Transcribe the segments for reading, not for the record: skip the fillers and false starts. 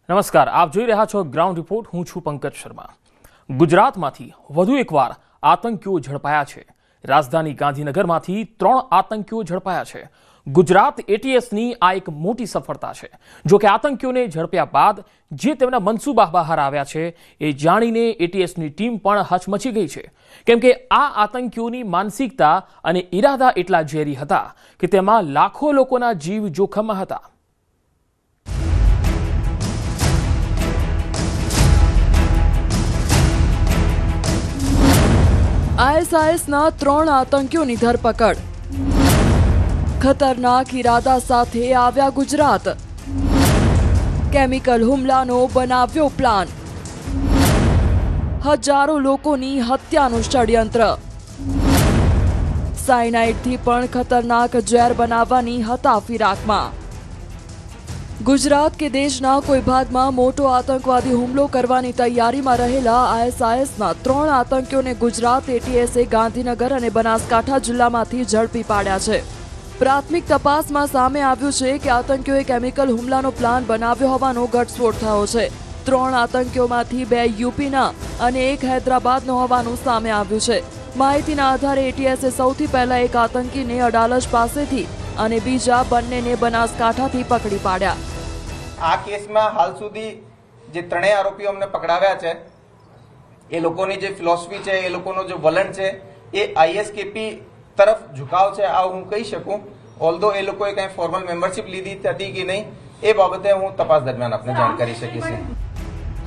નમસ્કાર, આપ જોઈ રહ્યા છો ગ્રાઉન્ડ રિપોર્ટ. હું છું પંકજ શર્મા. ગુજરાતમાંથી વધુ એકવાર આતંકીઓ ઝડપાયા છે. રાજધાની ગાંધીનગરમાંથી 3 આતંકીઓ ઝડપાયા છે. ગુજરાત એટીએસની આ એક મોટી સફળતા છે. જો કે આતંકીઓને ઝડપ્યા બાદ જે તેમના મનસૂબા બહાર આવ્યા છે એ જાણીને એટીએસની ટીમ પણ હચમચી ગઈ છે. કેમ કે આ આતંકીઓની માનસિકતા અને ઈરાદા એટલા ઝેરી હતા કે તેમાં લાખો લોકોના જીવ જોખમમાં હતા. આઈએસઆઈએસના 3 આતંકીઓની ધરપકડ. ખતરનાક ઇરાદા સાથે આવ્યા ગુજરાત. કેમિકલ હુમલાનો બનાવ્યો પ્લાન. હજારો લોકોની હત્યાનું ષડયંત્ર. સાયનાઇડથી પણ ખતરનાક ઝેર બનાવવાની હતા ફિરાકમાં. ગુજરાત કે દેશના કોઈ ભાગમાં મોટો આતંકવાદી હુમલો કરવાની તૈયારીમાં રહેલા આઈએસઆઈએસના 3 આતંકીઓને ગુજરાત એટીએસે ગાંધીનગર અને બનાસકાંઠા જિલ્લામાંથી ઝડપી પાડ્યા છે. પ્રાથમિક તપાસમાં સામે આવ્યું છે કે આતંકીઓએ કેમિકલ હુમલાનો પ્લાન બનાવ્યો હોવાનો ઘટસ્ફોટ થયો છે. 3 આતંકીઓમાંથી 2 યુપીના અને 1 હૈદરાબાદનો હોવાનું સામે આવ્યું છે. માહિતીના આધારે એટીએસે સૌથી પહેલા એક આતંકીને અડાલજ પાસેથી અને બીજા બંનેને બનાસકાંઠાથી પકડી પાડ્યા. આ કેસમાં હાલ સુધી જે 3 આરોપીઓ અમને પકડાવ્યા છે એ લોકોની જે ફિલોસોફી છે, એ લોકોનો જે વલણ છે એ આઈએસકેપી તરફ ઝુકાવ છે, આ હું કહી શકું. ઓલ્ધો એ લોકોએ કંઈ ફોર્મલ મેમ્બરશિપ લીધી હતી કે નહીં એ બાબતે હું તપાસ દરમિયાન આપને જાણ કરી શકીશ.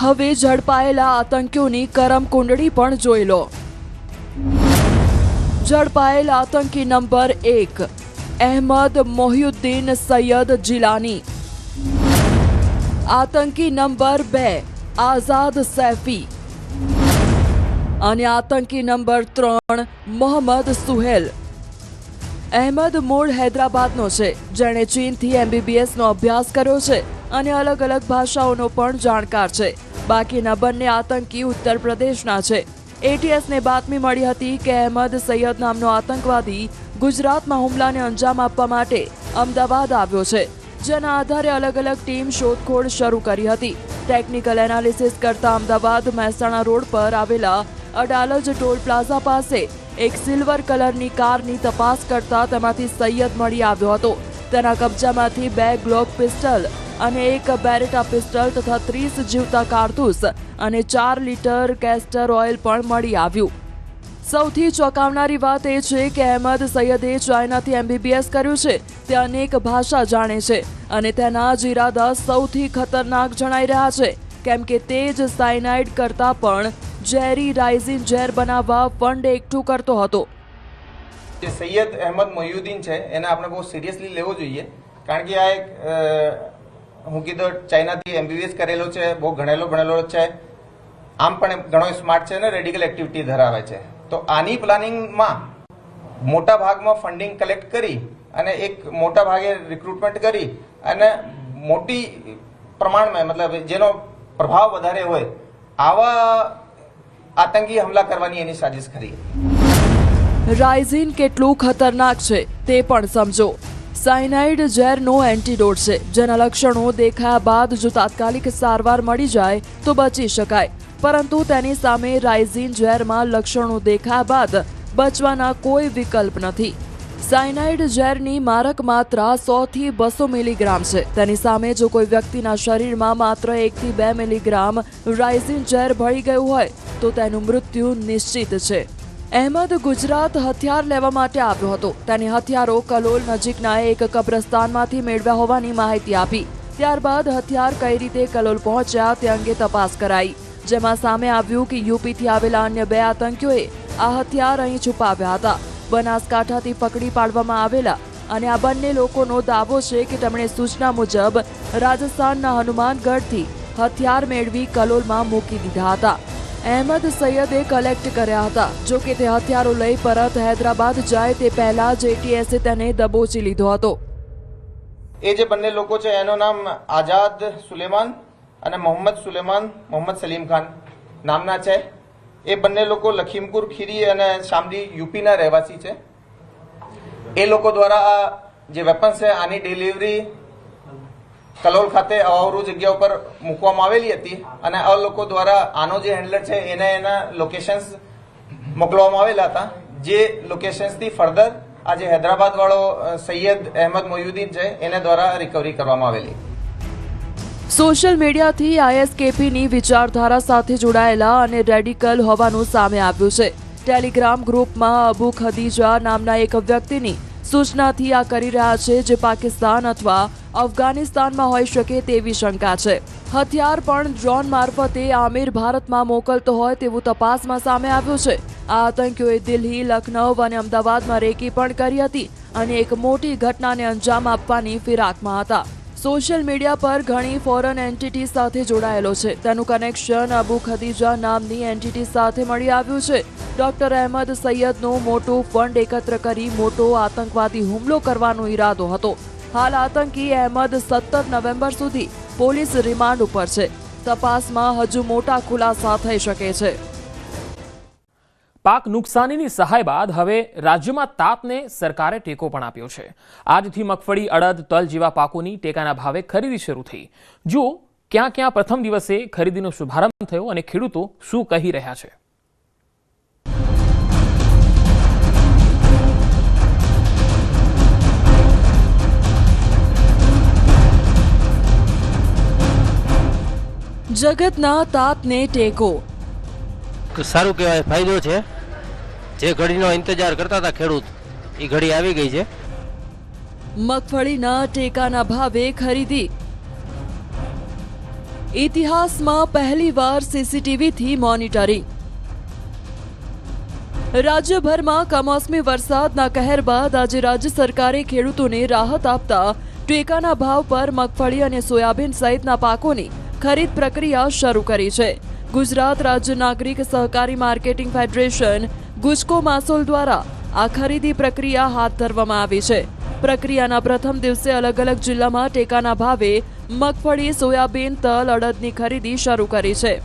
હવે ઝડપાયેલા આતંકીઓની કરમ કુંડળી પણ જોઈ લો. ઝડપાયેલ આતંકી નંબર 1 અહેમદ મોહિઉદ્દીન સૈયદ જિલાની. આતંકી નંબર 2 આઝાદ સૈફી. અને આતંકી નંબર 3 મોહમ્મદ સુહેલ. અહેમદ મૂળ હૈદરાબાદનો છે, જેણે ચીનથી એમબીબીએસનો અભ્યાસ કર્યો છે અને અલગ અલગ ભાષાઓનો પણ જાણકાર છે. બાકીના બંને આતંકી ઉત્તર પ્રદેશના છે. એટીએસને બાતમી મળી હતી કે અહેમદ સૈયદ નામનો આતંકવાદી ગુજરાતમાં હુમલાને અંજામ આપવા માટે અમદાવાદ આવ્યો છે, જેના આધારે અલગ અલગ ટીમ શોધખોળ શરૂ કરી હતી. ટેકનિકલ એનાલિસિસ કરતા અમદાવાદ મહેસાણા રોડ પર આવેલા અડાલજ ટોલ પ્લાઝા પાસે એક સિલ્વર કલરની કારની તપાસ કરતા તેમાંથી સૈયદ મળી આવ્યો હતો. તેના કબજામાંથી 2 ગ્લોક પિસ્ટલ અને 1 બેરેટા પિસ્ટલ તથા 30 જીવતા કારતૂસ અને 4 લીટર કેસ્ટર ઓઇલ પણ મળી આવ્યું. સૌથી ચોંકાવનારી વાત એ છે કે અહેમદ સૈયદે ચાઇનાથી એમબીબીએસ કર્યું છે. તે અનેક ભાષા જાણે છે અને તેના જ ઇરાદા સૌથી ખતરનાક જણાઈ રહ્યા છે, કેમ કે તે જ સાયનાઇડ કરતા પણ ઝેરી રાઇઝિન ઝેર બનાવવા ફંડ એકઠું કરતો હતો. જે સૈયદ અહેમદ મોહિઉદ્દીન છે એને આપણે બહુ સિરિયસલી લેવો જોઈએ, કારણ કે આ એક હું કીધું ચાઇનાથી એમબીબીએસ કરેલો છે, બહુ ભણેલો છે, આમ પણ ઘણો સ્માર્ટ છે અને રેડિકલ એક્ટિવિટી ધરાવે છે. તો આની પ્લાનિંગમાં મોટા ભાગમાં ફંડિંગ કલેક્ટ કરી અને એક મોટા ભાગે રિક્રુટમેન્ટ કરી અને મોટી પ્રમાણમાં મતલબ જેનો પ્રભાવ વધારે હોય આવા આતંકી હુમલા કરવાની એની સાજિશ કરી. રાઇઝિન કેટલું ખતરનાક છે તે પણ સમજો. સાયનાઇડ ઝેરનો એન્ટીડોટ છે, જેના લક્ષણો દેખાયા બાદ જો તાત્કાલિક સારવાર મળી જાય તો બચી શકાય, પરંતુ તેની સામે રાઇઝિન ઝેરમાં લક્ષણો દેખાયા બાદ બચવાના કોઈ વિકલ્પ નથી. સાયનાઇડ ઝેરની મારક માત્રા 100 થી 200 મિલીગ્રામ છે. તેની સામે જો કોઈ વ્યક્તિના શરીરમાં માત્ર 1 થી 2 મિલીગ્રામ રાઇઝિન ઝેર ભળી ગયું હોય તો તેનું મૃત્યુ નિશ્ચિત છે. અહેમદ ગુજરાત હથિયાર લેવા માટે આવ્યો હતો. તેની હથિયારો કલોલ નજીકના એક કબ્રસ્તાનમાંથી મેળવ્યા હોવાની માહિતી આપી. ત્યારબાદ હથિયાર કઈ રીતે કલોલ પહોંચ્યા તે અંગે તપાસ કરાઈ, જેમાં સામે આવ્યું કે યુપીથી આવેલા અન્ય 2 આતંકીઓએ આ હથિયાર અહીં છુપાવ્યા હતા. બનાસકાંઠાથી પકડી પાડવામાં આવેલા અને આ બંને લોકોનો દાવો છે કે તેમણે સૂચના મુજબ રાજસ્થાનના હનુમાનગઢથી હથિયાર મેળવી કલોલમાં મૂકી દીધા હતા. અહેમદ સૈયદે કલેક્ટ કર્યા હતા. જો કે તે હથિયારો લઈ પરત હૈદરાબાદ જાય તે પહેલા જ એટીએસે તેને દબોચી લીધો હતો. એ જે બંને લોકો છે એનું નામ આઝાદ સુલેમાન અને મોહમ્મદ સલીમ ખાન નામના છે. એ બંને લોકો લખીમપુર ખીરી અને શામલી યુપીના રહેવાસી છે. એ લોકો દ્વારા જે વેપન્સ છે આની ડિલિવરી કલોલ ખાતે અવાવરૂ જગ્યા ઉપર મૂકવામાં આવેલી હતી અને આ લોકો દ્વારા આનો જે હેન્ડલર છે એને એના લોકેશન્સ મોકલવામાં આવેલા હતા, જે લોકેશન્સથી ફર્ધર આજે હૈદરાબાદ વાળો સૈયદ અહેમદ મોયુદ્દીન છે એને દ્વારા રિકવરી કરવામાં આવેલી. સોશિયલ મીડિયાથી આઈએસકેપીની વિચારધારા સાથે જોડાયેલા અને રેડિકલ હોવાનું સામે આવ્યું છે. ટેલિગ્રામ ગ્રુપમાં અબુ ખદીજા નામના એક વ્યક્તિની સૂચનાથી આ કરી રહ્યા છે, જે પાકિસ્તાન અથવા અફઘાનિસ્તાનમાં હોઈ શકે તેવી શંકા છે. હથિયાર પણ ડ્રોન મારફતે આમિર ભારતમાં મોકલતો હોય તેવું તપાસમાં સામે આવ્યું છે. આ આતંકીઓએ દિલ્હી, લખનઉ અને અમદાવાદમાં રેકી પણ કરી હતી અને એક મોટી ઘટનાને અંજામ આપવાની ફિરાકમાં હતા. સોશિયલ મીડિયા પર ઘણી ફોરેન એન્ટિટી સાથે જોડાયેલો છે. તેનું કનેક્શન અબુ ખદીજા નામની એન્ટિટી સાથે મળી આવ્યું છે. ડોક્ટર અહેમદ સૈયદનું મોટું ફંડ એકત્ર કરી મોટો આતંકવાદી હુમલો કરવાનો ઈરાદો હતો. હાલ આતંકી અહેમદ 17 નવેમ્બર સુધી પોલીસ રિમાન્ડ ઉપર છે. તપાસમાં હજુ મોટા ખુલાસા થઈ શકે છે. પાક નુકસાનીની સહાય બાદ હવે રાજ્યમાં તાતને સરકારે ટેકો પણ આપ્યો છે. આજથી મગફળી, અડદ, તલ જેવા પાકોની ટેકાના ભાવે ખરીદી શરૂ થઈ. જો ક્યાં ક્યાં પ્રથમ દિવસે ખરીદીનો શુભારંભ થયો અને ખેડૂતો શું કહી રહ્યા છે. જગતના તાતને ટેકો. સારું કહેવાય, ફાયદો છે. જે ઘડીનો ઇંતજાર કરતા હતા ખેડૂત, એ ઘડી આવી ગઈ છે. મગફળીના ટેકાના ભાવે ખરીદી. ઇતિહાસમાં પહેલીવાર સીસીટીવીથી મોનિટરિંગ. રાજ્યભરમાં કમોસમી વરસાદના કહેર બાદ આજે રાજ્ય સરકારે ખેડૂતોને રાહત આપતા ટેકાના ભાવ પર મગફળી અને સોયાબીન સહિતના પાકોની ખરીદ પ્રક્રિયા શરૂ કરી છે. ગુજરાત રાજ્ય નાગરિક સહકારી માર્કેટિંગ ફેડરેશન ગુજકો માસોલ દ્વારા આ ખરીદી પ્રક્રિયા હાથ ધરવામાં આવી છે. પ્રક્રિયાના પ્રથમ દિવસે અલગ અલગ જિલ્લામાં ટેકાના ભાવે મગફળી, સોયાબીન, તલ, અડદની ખરીદી શરૂ કરી છે.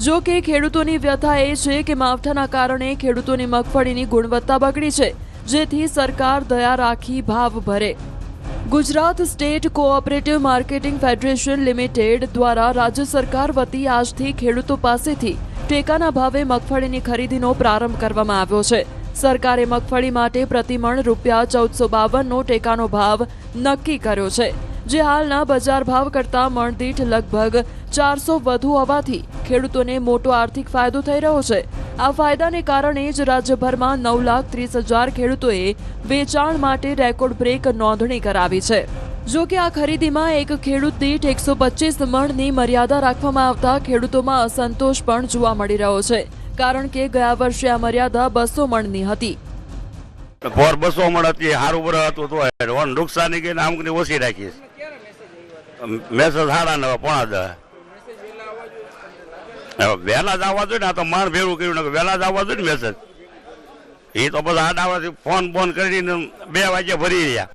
જો કે ખેડૂતોની વ્યથા એ છે કે માવઠાના કારણે ખેડૂતોની મગફળીની ગુણવત્તા બગડી છે, જેથી સરકાર દયા રાખી ભાવ ભરે. Gujarat state cooperative marketing federation limited દ્વારા રાજ્ય સરકાર વતી આજથી ખેડૂતો પાસેથી ટેકાના ભાવે મગફળીની ખરીદીનો પ્રારંભ કરવામાં આવ્યો છે. સરકારે મગફળી માટે પ્રતિમણ ₹1452નો ટેકાનો ભાવ નક્કી કર્યો છે, જે હાલના બજાર ભાવ કરતાં મણ દીઠ લગભગ 400 વધુ હોવાથી ખેડૂતોને મોટો આર્થિક ફાયદો થઈ રહ્યો છે. આ ફાયદાને કારણે જ રાજ્યભરમાં 9,30,000 ખેડૂતોએ વેચાણ માટે રેકોર્ડ બ્રેક નોંધણી કરાવી છે. જો કે આ ખરીદીમાં એક ખેડૂત દીઠ 125 મણની મર્યાદા રાખવામાં આવતા ખેડૂતોમાં અસંતોષ પણ જોવા મળી રહ્યો છે, કારણ કે ગયા વર્ષે આ મર્યાદા 200 મણની હતી. 200 મણ હતી, સારું બરાબર હતું તો નુકસાની કે આમની ઓછી રાખીશ. મેસેજ 9:30 પોણા 10 વહેલા જ આવવા જોઈએ ને. આ તો માણ ભેરું કર્યું ને વહેલા જ આવવા જોઈએ ને મેસેજ. એ તો બધા 8 વાગ્યાથી ફોન કરીને 2 વાગે ભરી રહ્યા.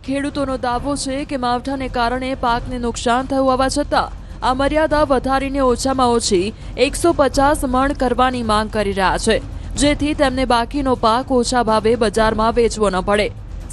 ખેડૂતોનો દાવો છે કે માવઠાને કારણે પાકને નુકસાન થયું હોવા છતાં આ મર્યાદા વધારીને ઓછામાં ઓછી 150 મણ કરવાની માંગ કરી રહ્યા છે, જેથી તેમને બાકીનો પાક ઓછા ભાવે બજારમાં વેચવો ન પડે.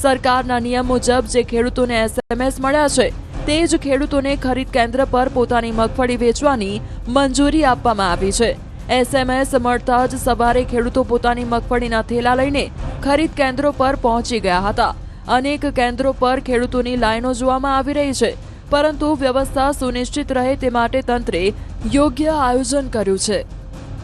સરકારના નિયમ મુજબ જે ખેડૂતોને SMS મળ્યા છે તે જ ખેડૂતોને ખરીદ કેન્દ્ર પર પોતાની મગફળી વેચવાની મંજૂરી આપવામાં આવી છે. SMS મળતા જ સવારે ખેડૂતો પોતાની મગફળીના થેલા લઈને ખરીદ કેન્દ્રો પર પહોંચી ગયા હતા. અનેક કેન્દ્રો પર ખેડૂતોની લાઈનો જોવામાં આવી રહી છે, પરંતુ વ્યવસ્થા સુનિશ્ચિત રહે તે માટે તંત્રે યોગ્ય આયોજન કર્યું છે.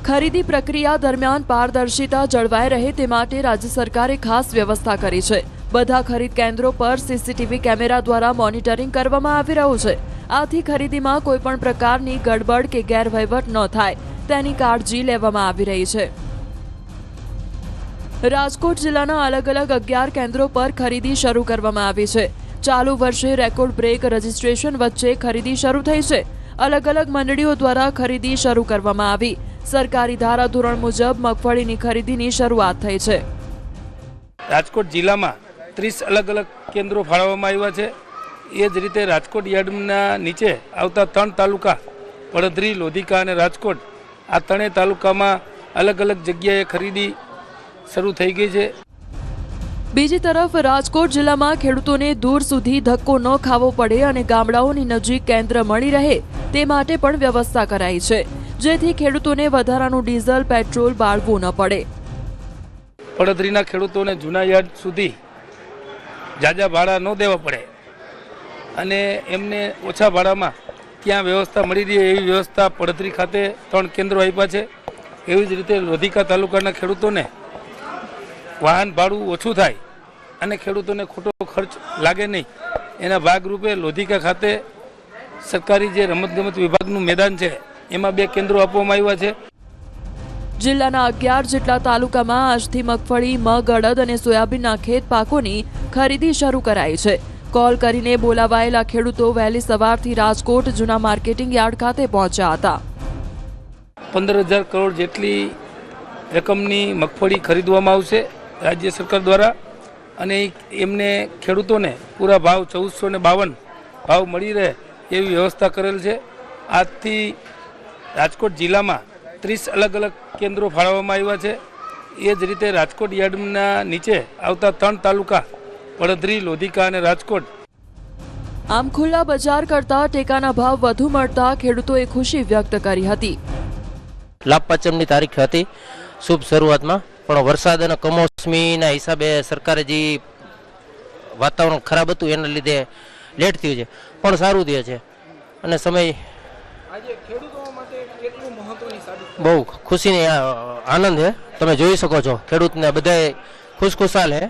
ખરીદી પ્રક્રિયા દરમિયાન પારદર્શિતા જળવાઈ રહે તે માટે રાજ્ય સરકારે ખાસ વ્યવસ્થા કરી છે. બધા ખરીદ કેન્દ્રો પર સીસીટીવી કેમેરા દ્વારા મોનિટરિંગ કરવામાં આવી રહ્યું છે. આથી ખરીદીમાં કોઈ પણ પ્રકારની ગડબડ કે ગેરવહીવટ ન થાય તેની કાળજી લેવામાં આવી રહી છે. રાજકોટ જિલ્લાના અલગ અલગ 11 કેન્દ્રો પર ખરીદી શરૂ કરવામાં આવી છે. ચાલુ વર્ષે રેકોર્ડ બ્રેક રજીસ્ટ્રેશન વચ્ચે ખરીદી શરૂ થઈ છે. અલગ અલગ મંડળીઓ દ્વારા ખરીદી શરૂ કરવામાં આવી. સરકારી ધારાધોરણ મુજબ મગફળીની ખરીદીની શરૂઆત થઈ છે. રાજકોટ જિલ્લામાં 30 અલગ અલગ કેન્દ્રો ફાળવવામાં આવ્યા છે. એ જ રીતે રાજકોટ યાર્ડના નીચે આવતા 3 તાલુકા વડોદરી, લોધિકા અને રાજકોટ, આ 3 તાલુકામાં અલગ અલગ જગ્યાએ ખરીદી શરૂ થઈ ગઈ છે. બીજી તરફ રાજકોટ જિલ્લામાં ખેડૂતોને દૂર સુધી ધક્કો ન ખાવો પડે અને ગામડાઓની નજીક કેન્દ્ર મળી રહે તે માટે પણ વ્યવસ્થા કરાઈ છે, જેથી ખેડૂતોને વધારાનું ડીઝલ પેટ્રોલ બાળવું ન પડે. પડતરીના ખેડૂતોને જૂના યાર્ડ સુધી જાજા ભાડા ન દેવા પડે અને એમને ઓછા ભાડામાં ત્યાં વ્યવસ્થા મળી રહે એવી વ્યવસ્થા પડતરી ખાતે 3 કેન્દ્રો આપ્યા છે. એવી જ રીતે લોધિકા તાલુકાના ખેડૂતોને વાહન ભાડું ઓછું થાય અને ખેડૂતોને ખોટો ખર્ચ લાગે નહીં એના ભાગરૂપે લોધિકા ખાતે સરકારી જે રમતગમત વિભાગનું મેદાન છે એમાં 2 કેન્દ્રો આપવામાં આવ્યા છે. જિલ્લાના 11 જેટલા તાલુકામાં આજથી મગફળી, મગ, અડદ અને સોયાબીનના ખેત પાકોની ખરીદી શરૂ કરાઈ છે. કોલ કરીને બોલાવાયેલા ખેડૂતો વહેલી સવારથી રાજકોટ જૂના માર્કેટિંગ યાર્ડ ખાતે પહોંચ્યા હતા. 15,000 કરોડ જેટલી રકમની મગફળી ખરીદવામાં આવશે રાજ્ય સરકાર દ્વારા અને એમને ખેડૂતોને પૂરા ભાવ 1452 ભાવ મળી રહે એવી વ્યવસ્થા કરેલ છે. આજથી રાજકોટ જિલ્લામાં 30 અલગ અલગ કેન્દ્રો ફાળવવામાં આવ્યા છે. એ જ રીતે રાજકોટ યાર્ડના નીચે આવતા 3 તાલુકા પડધરી, લોધિકા અને રાજકોટ. આમ ખુલ્લા બજાર કરતા ટેકાના ભાવ વધુ મળતા ખેડૂતોએ ખુશી વ્યક્ત કરી હતી. લાભ પાંચમની તારીખ હતી શુભ શરૂઆતમાં, પણ વરસાદ અને કમોસમીના હિસાબે સરકારે જે વાતાવરણ ખરાબ હતું એના લીધે લેટ થયું છે, પણ સારું થયું છે અને સમય બહુ ખુશીની આનંદ છે. તમે જોઈ શકો છો ખેડૂતને બધાય ખુશખુશાલ છે.